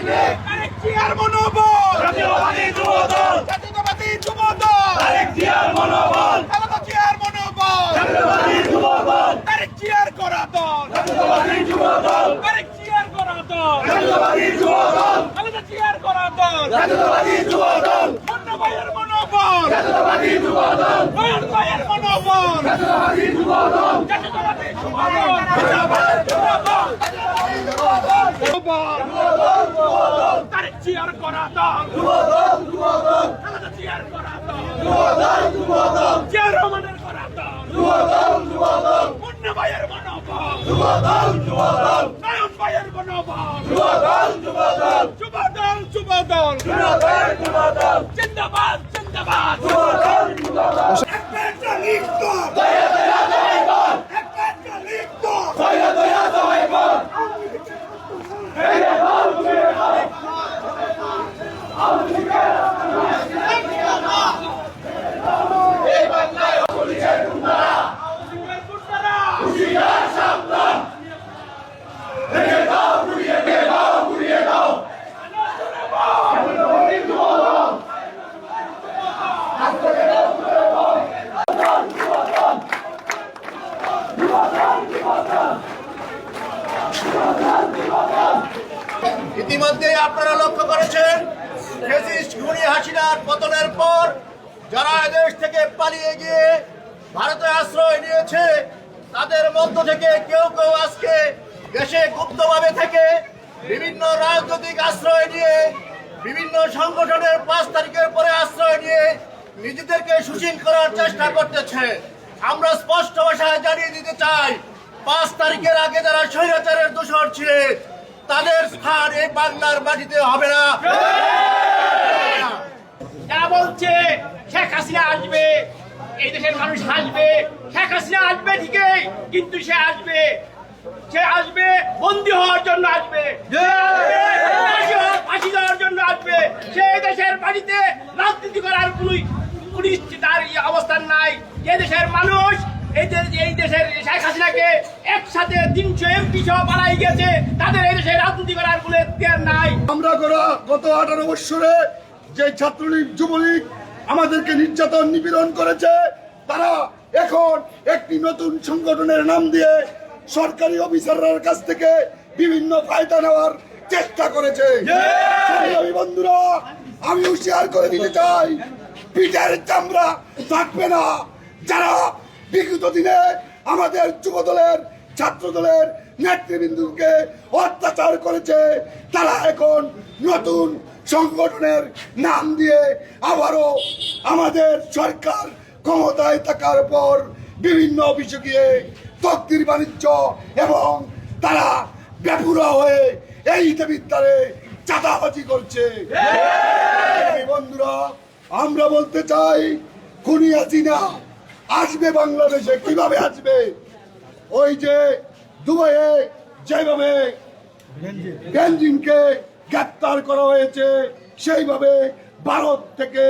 তারেক জিয়ার মনোবল, জাতীয়বাদী যুবদল, জাতীয়তাবাদী যুবদল, তারেক জিয়ার মনোবল, খালেদা জিয়ার মনোবল, জাতীয়তাবাদী যুবদল, তারেক জিয়ার করা দল, জাতীয়তাবাদী যুবদল, তারেক জিয়ার করা দল, জাতীয়তাবাদী যুবদল, খালেদা জিয়ার করা দল, জাতীয়তাবাদী যুবদল, মুন্না ভাইয়ের মনোবল, জাতীয়তাবাদী যুবদল, নয়ন ভাইয়ের মনোবল, জাতীয়তাবাদী যুবদল, জাতীয়তাবাদী যুবদল, জাতীয়তাবাদী যুবদল, তারেক জিয়ার করা দল, খালেদা জিয়ার করা দল, জিয়া রহমানের করা দল, মুন্না ভাইয়ের মনোবল, নয়ন ভাইয়ের মনোবল, যুবদল যুবদল, জিন্দাবাদ জিন্দাবাদ, একটা লিখত একটা লিখত ইতিমধ্যে আপনারা লক্ষ্য করেছেন ফ্যাসিস্ট খুনি হাসিনার পতনের পর যারা দেশ থেকে পালিয়ে গিয়ে ভারতে আশ্রয় নিয়েছে তাদের মধ্য থেকে কেউ কেউ আজকে দেশে গুপ্তভাবে থেকে বিভিন্ন রাজনৈতিক আশ্রয় নিয়ে বিভিন্ন সংগঠনের 5 তারিখের পরে আশ্রয় নিয়ে নিজেদেরকে সুশীল করার চেষ্টা করতেছে। আমরা স্পষ্ট ভাষায় জানিয়ে দিতে চাই 5 তারিখের আগে যারা স্বৈরাচারের দোষর ছিলেন তাদের স্থান এই বাংলার মাটিতে হবে না। যারা বলছে শেখ হাসিনা আসবে, এই দেশের মানুষ আসবে, শেখ হাসিনা আসবে ঠিকই, কিন্তু সে আসবে বন্দী হওয়ার জন্য আসবে, ফাঁসি দেওয়ার জন্য আসবে। সে দেশের মাটিতে রাজনীতি করার কোন তার অবস্থান নাই। যে দেশের মানুষ এই দেশের শেখ হাসিনাকে একসাথে 300 এমপি সহ পালাই গেছে, তাদের এই দেশে রাজনীতি করার কোনো এখতিয়ার নাই। আমরা গত 18 বছরে যে ছাত্রলীগ যুবলীগ আমাদেরকে নির্যাতন নিপীড়ন করেছে, তারা এখন একটি নতুন সংগঠনের নাম দিয়ে সরকারি অফিসারদের কাছ থেকে বিভিন্ন ফায়দা নেওয়ার চেষ্টা করেছে। বন্ধুরা, আমি হুঁশিয়ার করে দিতে চাই, পিঠের চামড়া থাকবে না। যারা বিগত দিনে আমাদের যুবদলের ছাত্রদলের নেতৃবৃন্দকে অত্যাচার করেছে, তারা এখন নতুন সংগঠনের নাম দিয়ে আবারও আমাদের সরকার ক্ষমতায় থাকার পর বিভিন্ন অফিসে গিয়ে তকদির বাণিজ্য এবং তারা বেপুরা হয়ে এই বিদ্যারে চাঁদাবাজি করছে। বন্ধুরা, আমরা বলতে চাই, খুনি হাসিনা আসবে বাংলাদেশে। কিভাবে আসবে? ওই যে দুবাইয়ে যেভাবে বেনজিনকে গ্রেপ্তার করা হয়েছে, সেইভাবে ভারত থেকে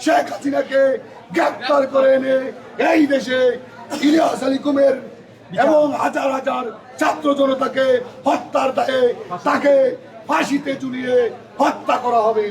শেখ হাসিনাকে গ্রেপ্তার করে এনে এই দেশে ইলিয়াস আলী কুমের এবং হাজার হাজার ছাত্র জনতাকে হত্যার দায়ে তাকে ফাঁসিতে ঝুলিয়ে হত্যা করা হবে।